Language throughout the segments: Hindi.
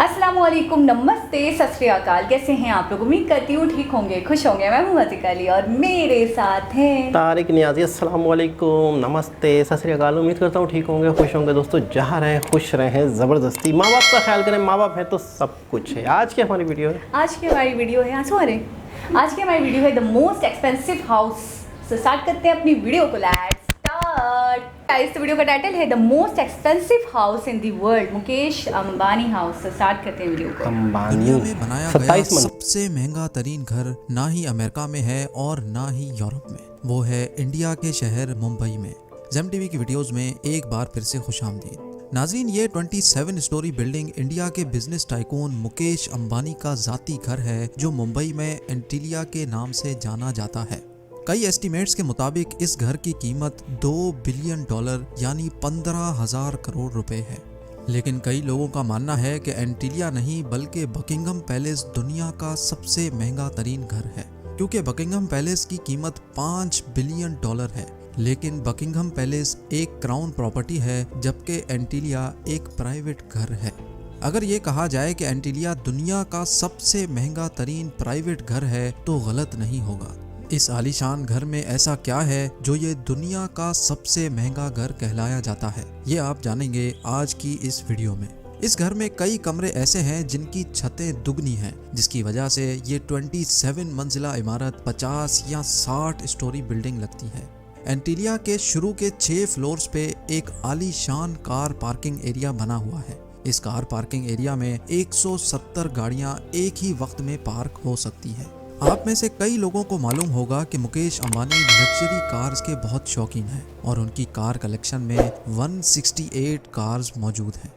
अस्सलामुअलैकुम, नमस्ते, सत श्री अकाल। कैसे हैं आप लोग? उम्मीद करती हूँ ठीक होंगे, खुश होंगे। मैं हूँ अतिका अली और मेरे साथ हैं तारिक नियाज़ी। अस्सलामुअलैकुम, नमस्ते, सत श्री अकाल। उम्मीद करता हूँ ठीक होंगे, खुश होंगे। दोस्तों जहाँ रहें खुश रहें, ज़बरदस्ती माँ बाप का ख्याल करें। माँ बाप है तो सब कुछ है। आज की हमारी वीडियो है आज की हमारी वीडियो है द मोस्ट एक्सपेंसिव हाउस। तो स्टार्ट करते हैं अपनी वीडियो को। Let's start. इस वीडियो का टाइटल है the most expensive house in the world, Mukesh Ambani house. तो स्टार्ट करते हैं वीडियो को। दुनिया में बनाया गया 27 मंजिल। सबसे महंगा तरीन घर ना ही अमेरिका में है और ना ही यूरोप में, वो है इंडिया के शहर मुंबई में। जेम टीवी की वीडियोस में एक बार फिर से खुशामदीद नाज़रीन। ये 27 स्टोरी बिल्डिंग इंडिया के बिजनेस टाइकून मुकेश अंबानी का जाती घर है, जो मुंबई में एंटीलिया के नाम से जाना जाता है। कई एस्टिमेट्स के मुताबिक इस घर की कीमत $2 बिलियन यानी 15,000 करोड़ रुपए है। लेकिन कई लोगों का मानना है कि एंटीलिया नहीं बल्कि बकिंघम पैलेस दुनिया का सबसे महंगा तरीन घर है, क्योंकि बकिंघम पैलेस की कीमत $5 बिलियन है। लेकिन बकिंघम पैलेस एक क्राउन प्रॉपर्टी है, जबकि एंटीलिया एक प्राइवेट घर है। अगर ये कहा जाए कि एंटीलिया दुनिया का सबसे महंगा तरीन प्राइवेट घर है तो गलत नहीं होगा। इस आलीशान घर में ऐसा क्या है जो ये दुनिया का सबसे महंगा घर कहलाया जाता है, ये आप जानेंगे आज की इस वीडियो में। इस घर में कई कमरे ऐसे हैं जिनकी छतें दुगनी हैं, जिसकी वजह से ये 27 मंजिला इमारत 50 या 60 स्टोरी बिल्डिंग लगती है। एंटीलिया के शुरू के 6 फ्लोर्स पे एक आलीशान कार पार्किंग एरिया बना हुआ है। इस कार पार्किंग एरिया में 170 गाड़ियां एक ही वक्त में पार्क हो सकती हैं। आप में से कई लोगों को मालूम होगा कि मुकेश अंबानी लग्जरी कार्स के बहुत शौकीन हैं और उनकी कार कलेक्शन में 168 कार्स मौजूद हैं।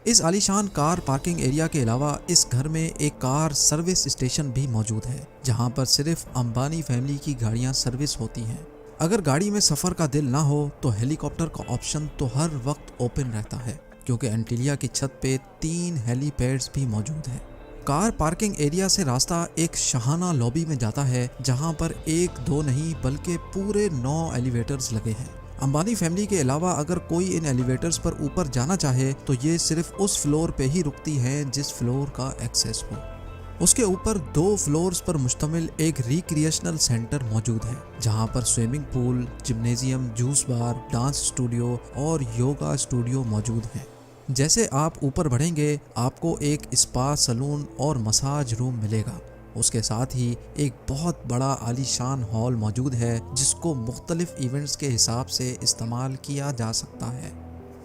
इस आलीशान कार पार्किंग एरिया के अलावा इस घर में एक कार सर्विस स्टेशन भी मौजूद है, जहां पर सिर्फ अंबानी फैमिली की गाड़ियां सर्विस होती हैं। अगर गाड़ी में सफ़र का दिल ना हो तो हेलीकॉप्टर का ऑप्शन तो हर वक्त ओपन रहता है, क्योंकि एंटीलिया की छत पे 3 हेलीपैड्स भी मौजूद हैं। कार पार्किंग एरिया से रास्ता एक शाहाना लॉबी में जाता है, जहां पर 1-2 नहीं बल्कि पूरे 9 एलिवेटर्स लगे हैं। अंबानी फैमिली के अलावा अगर कोई इन एलिवेटर्स पर ऊपर जाना चाहे तो ये सिर्फ उस फ्लोर पे ही रुकती हैं जिस फ्लोर का एक्सेस हो। उसके ऊपर 2 फ्लोर्स पर मुश्तमिल एक रिक्रिएशनल सेंटर मौजूद है, जहां पर स्विमिंग पूल, जिम्नेजियम, जूस बार, डांस स्टूडियो और योगा स्टूडियो मौजूद हैं। जैसे आप ऊपर बढ़ेंगे आपको एक स्पा, सलून और मसाज रूम मिलेगा। उसके साथ ही एक बहुत बड़ा आलीशान हॉल मौजूद है, जिसको मुख्तलिफ इवेंट्स के हिसाब से इस्तेमाल किया जा सकता है।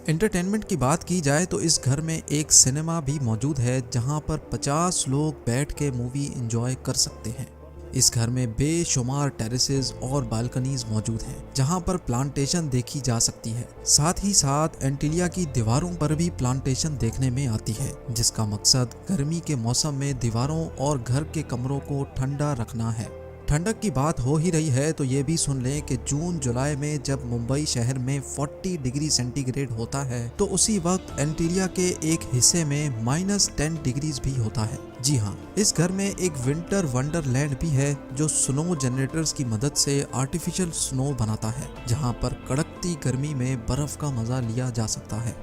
एंटरटेनमेंट की बात की जाए तो इस घर में एक सिनेमा भी मौजूद है, जहां पर 50 लोग बैठ के मूवी एंजॉय कर सकते हैं। इस घर में बेशुमार टेरेसेस और बालकनीज मौजूद हैं, जहां पर प्लांटेशन देखी जा सकती है। साथ ही साथ एंटीलिया की दीवारों पर भी प्लांटेशन देखने में आती है, जिसका मकसद गर्मी के मौसम में दीवारों और घर के कमरों को ठंडा रखना है। ठंडक की बात हो ही रही है तो ये भी सुन लें कि जून जुलाई में जब मुंबई शहर में 40 डिग्री सेंटीग्रेड होता है तो उसी वक्त एंटीलिया के एक हिस्से में -10 डिग्रीज भी होता है। जी हाँ, इस घर में एक विंटर वंडरलैंड भी है, जो स्नो जनरेटर्स की मदद से आर्टिफिशियल स्नो बनाता है, जहाँ पर कड़कती गर्मी में बर्फ का मजा लिया जा सकता है।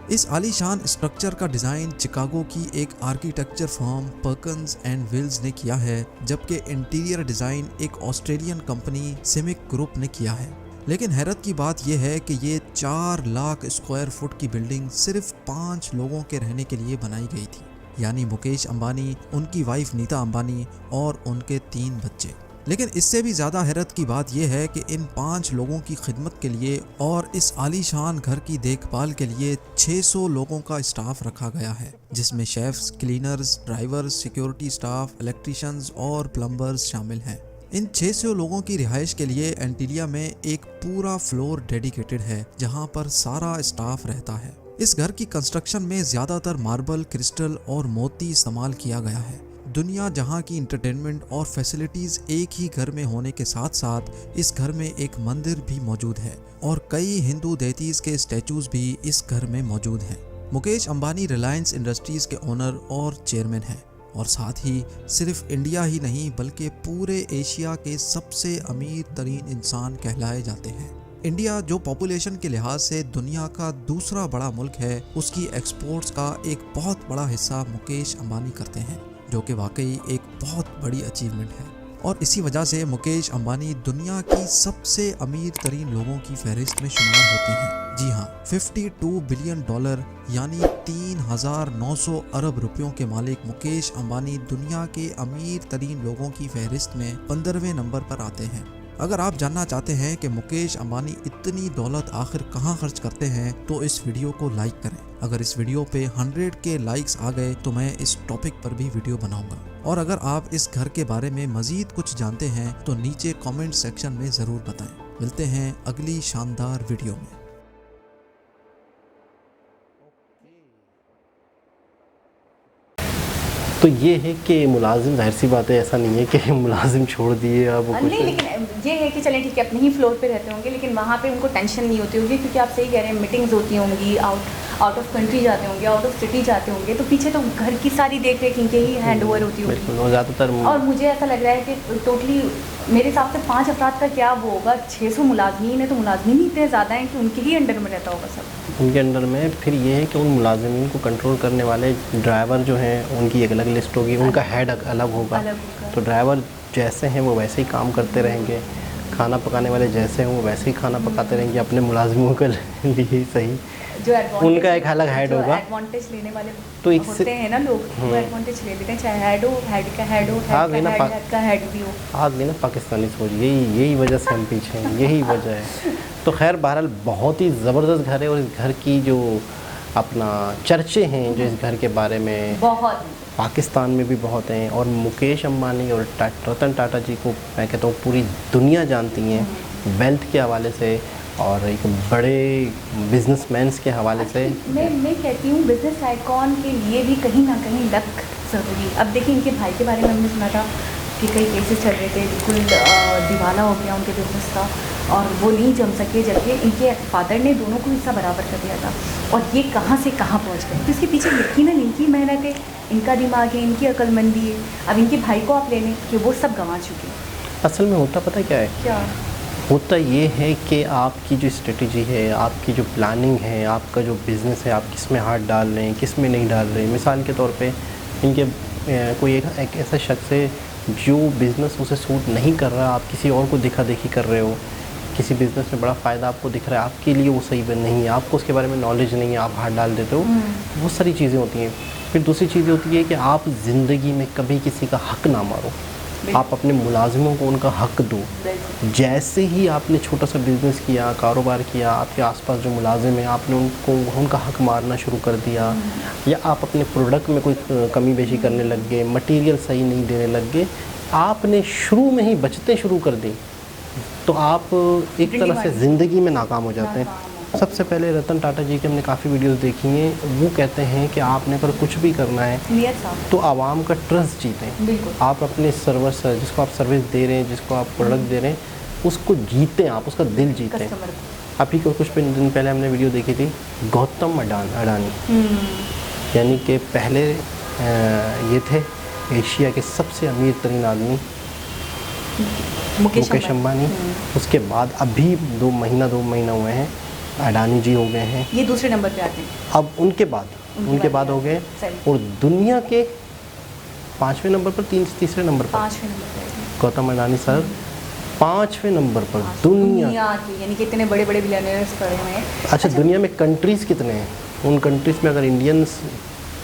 इस आलीशान स्ट्रक्चर का डिज़ाइन चिकागो की एक architecture firm Perkins and Wills ने किया है, जबकि इंटीरियर डिज़ाइन एक ऑस्ट्रेलियन कंपनी सिमिक ग्रुप ने किया है। लेकिन हैरत की बात यह है कि ये 4 लाख स्क्वायर फुट की बिल्डिंग सिर्फ 5 लोगों के रहने के लिए बनाई गई थी, यानी मुकेश अंबानी, उनकी वाइफ नीता अंबानी और उनके 3 बच्चे। लेकिन इससे भी ज़्यादा हैरत की बात यह है कि इन 5 लोगों की खिदमत के लिए और इस आलीशान घर की देखभाल के लिए 600 लोगों का स्टाफ रखा गया है, जिसमें chefs, cleaners, drivers, security staff, electricians और प्लम्बर्स शामिल हैं। इन 600 लोगों की रिहाइश के लिए एंटीलिया में एक पूरा फ्लोर डेडिकेटेड है, जहां पर सारा स्टाफ रहता है। इस घर की कंस्ट्रक्शन में ज़्यादातर मार्बल, क्रिस्टल और मोती इस्तेमाल किया गया है। दुनिया जहां की इंटरटेनमेंट और फैसिलिटीज़ एक ही घर में होने के साथ साथ इस घर में एक मंदिर भी मौजूद है और कई हिंदू देवतीज़ के स्टैचूज भी इस घर में मौजूद हैं। मुकेश अंबानी रिलायंस इंडस्ट्रीज़ के ओनर और चेयरमैन हैं, और साथ ही सिर्फ इंडिया ही नहीं बल्कि पूरे एशिया के सबसे अमीर तरीन इंसान कहलाए जाते हैं। इंडिया जो पॉपुलेशन के लिहाज से दुनिया का दूसरा बड़ा मुल्क है, उसकी एक्सपोर्ट्स का एक बहुत बड़ा हिस्सा मुकेश अंबानी करते हैं, जो कि वाकई एक बहुत बड़ी अचीवमेंट है। और इसी वजह से मुकेश अंबानी दुनिया की सबसे अमीर तरीन लोगों की फहरिस्त में शुमार होते हैं। जी हाँ, $52 बिलियन यानी 3,900 अरब रुपयों के मालिक मुकेश अंबानी दुनिया के अमीर तरीन लोगों की फहरिस्त में 15वें नंबर पर आते हैं। अगर आप जानना चाहते हैं कि मुकेश अंबानी इतनी दौलत आखिर कहाँ खर्च करते हैं, तो इस वीडियो को लाइक करें। अगर इस वीडियो पे 100K लाइक्स आ गए तो मैं इस टॉपिक पर भी वीडियो बनाऊंगा। और अगर आप इस घर के बारे में मजीद कुछ जानते हैं तो नीचे कमेंट सेक्शन में ज़रूर बताएं। मिलते हैं अगली शानदार वीडियो में। तो ये है कि मुलाजिम, जाहिर सी बात है, ऐसा नहीं है कि मुलाजिम छोड़ दिए अब कुछ नहीं, लेकिन ये है कि चलें ठीक है, अपने ही फ्लोर पे रहते होंगे, लेकिन वहाँ पे उनको टेंशन नहीं होती होगी, क्योंकि आप सही कह रहे हैं, मीटिंग्स होती होंगी, आउट ऑफ कंट्री जाते होंगे, आउट ऑफ सिटी जाते होंगे, तो पीछे तो घर की सारी देख रेख इनके ही हैंड ओवर होती होगी। बिल्कुल, ज़्यादातर। और मुझे ऐसा लग रहा है कि टोटली मेरे हिसाब से 5 अफराद का क्या वो होगा, 600 मुलाजमीन है, तो मुलाजमीन ही इतने ज़्यादा हैं कि उनके ही अंडर में रहता होगा सब। उनके अंडर में फिर ये है कि उन मुलाजमीन को कंट्रोल करने वाले ड्राइवर जो हैं उनकी एक अलग लिस्ट होगी, उनका हेड अलग होगा। तो ड्राइवर जैसे हैं वो वैसे ही काम करते रहेंगे, खाना पकाने वाले जैसे हैं वो वैसे ही खाना पकाते रहेंगे अपने मुलाजमों के लिए सही। जो उनका एक अलग हेड होगा। एडवांटेज लेने वाले तो होते हैं ना लोग, वो एडवांटेज ले लेते हैं, चाहे हेड हो, हेड का हेड हो, हेड का हेड भी हो। आ गई ना पाकिस्तानी सोच, यही वजह से हम पीछे हैं, यही वजह है। तो खैर बहरहाल बहुत ही ज़बरदस्त घर है, और इस घर की जो अपना चर्चे हैं जो इस घर के बारे में बहुत पाकिस्तान में भी बहुत हैं, और मुकेश अंबानी और रतन टाटा जी को मैं कहता हूँ पूरी दुनिया जानती हैं वेल्थ के हवाले से और एक बड़े बिजनेसमैन्स के हवाले से। मैं कहती हूँ बिजनेस आइकॉन के लिए भी कहीं ना कहीं लक ज़रूरी। अब देखिए, इनके भाई के बारे में हमने सुना था कि कई केसेस चल रहे थे, बिल्कुल दिवाला हो गया उनके बिजनेस का, और वो नहीं जम सके, जबकि इनके फादर ने दोनों को हिस्सा बराबर कर दिया था, और ये कहाँ से कहाँ पहुँच गए। तो इसके पीछे यकीनन इनकी मेहनत है, इनका दिमाग है, इनकी अक्लमंदी है। अब इनके भाई को आप ले लें कि वो सब गंवा चुके हैं। असल में होता पता क्या है, क्या होता ये है कि आपकी जो स्ट्रेटजी है, आपकी जो प्लानिंग है, आपका जो बिज़नेस है, आप किस में हाथ डाल रहे हैं, किस में नहीं डाल रहे हैं। मिसाल के तौर पे इनके कोई एक ऐसा शख्स है जो बिज़नेस उसे सूट नहीं कर रहा, आप किसी और को देखा देखी कर रहे हो, किसी बिज़नेस में बड़ा फ़ायदा आपको दिख रहा है, आपके लिए वो सही नहीं है, आपको उसके बारे में नॉलेज नहीं है, आप हाथ डाल देते हो। बहुत सारी चीज़ें होती हैं। फिर दूसरी चीज़ होती है कि आप ज़िंदगी में कभी किसी का हक़ ना मारो, आप अपने मुलाजिमों को उनका हक़ दो। जैसे ही आपने छोटा सा बिज़नेस किया, कारोबार किया, आपके आसपास जो मुलाजिम हैं आपने उनका हक़ मारना शुरू कर दिया, या आप अपने प्रोडक्ट में कोई कमी बेशी करने लग गए, मटेरियल सही नहीं देने लग गए, आपने शुरू में ही बचतें शुरू कर दी, तो आप एक तरह से ज़िंदगी में नाकाम हो जाते हैं। सबसे पहले रतन टाटा जी के हमने काफ़ी वीडियोस देखी हैं, वो कहते हैं कि आपने अगर कुछ भी करना है तो आवाम का ट्रस्ट जीतें। आप अपने सर्वर जिसको आप सर्विस दे रहे हैं, जिसको आप प्रोडक्ट दे रहे हैं, उसको जीतें, आप उसका दिल जीतें। अभी कुछ दिन पहले हमने वीडियो देखी थी गौतम अडानी, यानी कि पहले ये थे एशिया के सबसे अमीर तरीन आदमी मुकेश अंबानी। उसके बाद अभी 2 महीना हुए हैं अडानी जी हो गए हैं, ये दूसरे नंबर पे आते हैं। अब उनके बाद हो गए, और दुनिया के 5वें नंबर पर, तीसरे नंबर पर गौतम अडानी सर 5वें नंबर पर दुनिया के, यानी कि इतने बड़े बड़े बिलियनियर्स पड़े हुए हैं। अच्छा, दुनिया में कंट्रीज़ कितने हैं? उन कंट्रीज़ में अगर इंडियंस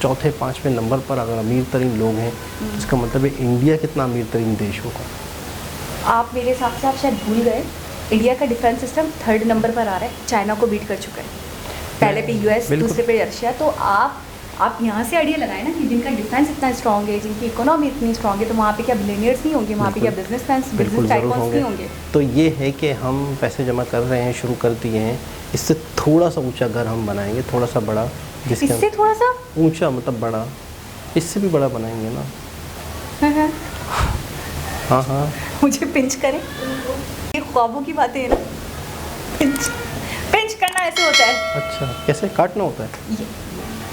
4-5वें नंबर पर अगर अमीर तरीन लोग हैं, इसका मतलब है इंडिया कितना अमीर तरीन देश होगा। आप मेरे हिसाब से आप शायद भूल गए, इंडिया का डिफेंस सिस्टम 3rd नंबर पर आ रहा है, चाइना को बीट कर चुका है। पहले पे यूएस, दूसरे पे रशिया। तो आप यहाँ से आइडिया लगाए ना कि जिनका डिफेंस इतना स्ट्रॉन्ग है, जिनकी इकोनॉमी इतनी स्ट्रॉन्ग है, तो वहाँ पे क्या बिलियनियर्स नहीं होंगे, वहाँ पे क्या बिजनेस टाइकून्स नहीं होंगे। तो ये है कि हम पैसे जमा कर रहे हैं, शुरू कर दिए हैं, इससे थोड़ा सा ऊँचा घर हम बनाएंगे, थोड़ा सा बड़ा, इससे थोड़ा सा ऊँचा मतलब बड़ा, इससे भी बड़ा बनाएंगे ना। हाँ, मुझे पिंच करें, ये ख्वाबों की बातें हैं ना। पिंच करना ऐसे होता है। अच्छा, कैसे काटना होता है?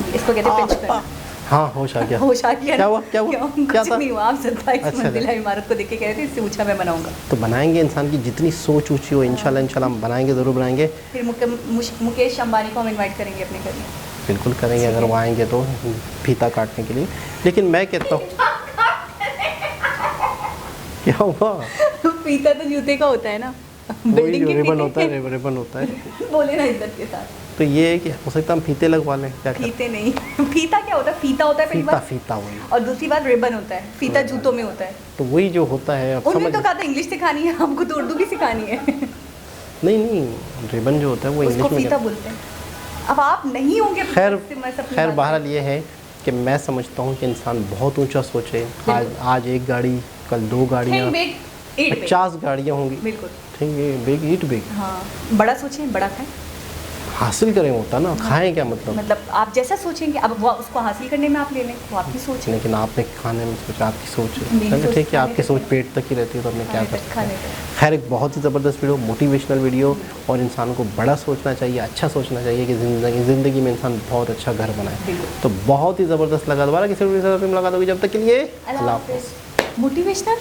इसको कहते हैं पिंच करना। हाँ होश आ गया। होश आ गया क्या ना? हुआ क्या हुआ कुछ क्या था? नहीं हुआ, आप 27 अच्छा, मंजिला इमारत को देख के कह रहे थे इससे ऊंचा मैं बनाऊंगा। तो बनाएंगे, इंसान की जितनी सोच ऊंची हो इंशाल्लाह हम बनाएंगे, ज़रूर बनाएंगे। फिर मुकेश अंबानी को हम इनवाइट करेंगे अपने घर में। बिल्कुल करेंगे अगर वो आएंगे तो, फीता काटने के लिए। लेकिन मैं कहता हूँ क्या हुआ? फीता तो जूते का होता है ना, वही बिल्डिंग जो के रिबन होता फीते। है, रिबन होता है। बोले ना इज्जत के साथ। तो ये है कि हो सकता है हम फीते लगवा लें, क्या करें? फीते नहीं, फीता क्या होता है? फीता होता है पहली फीता बात, फीता वही। और दूसरी बात रिबन होता है। फीता जूतों में होता है। तो वही जो होता है, अब उन्होंने समझ। तो कहा था इंग्लिश सिखानी है, हमको तो उर्दू भी सिखानी है। नहीं नहीं, रिबन जो होता है वो उसको इंग्लिश में फीता बोलते हैं। अब आप नहीं होंगे खैर इससे मैं अपनी खैर बात- बहरहाल ये है कि मैं समझता हूँ कि इंसान बहुत ऊंचा सोचे। आज एक गाड़ी, कल 2 गाड़ियाँ, Think big, eat big। 50 गाड़ियाँ होंगी। बिल्कुल। ठीक है, बिग ईट बिग, हाँ, बड़ा सोचें बड़ा खाएं। हासिल करें होता ना, खाएं क्या मतलब। मतलब आप जैसा सोचेंगे, अब वो उसको हासिल करने में आप ले लें, वो आपकी सोच है। लेकिन आपने खाने में सोचा, आपकी सोच है। मेरी चलो सोच ठीक है, खाने आपकी पे सोच है। पेट तक ही रहती है तो हमने क्या कर सकते खाने हैं। पे। खैर एक बहुत ही ज़बरदस्त वीडियो, मोटिवेशनल वीडियो, और इंसान को बड़ा सोचना चाहिए, अच्छा सोचना चाहिए कि ज़िंदगी में इंसान बहुत अच्छा घर बनाए। बिल्कुल। तो बहुत ही ज़बरदस्त लगा। दोबारा किसी वीडियो से मुलाकात होगी, जब तक के लिए अल्लाह हाफ़िज़। मोटिवेशनल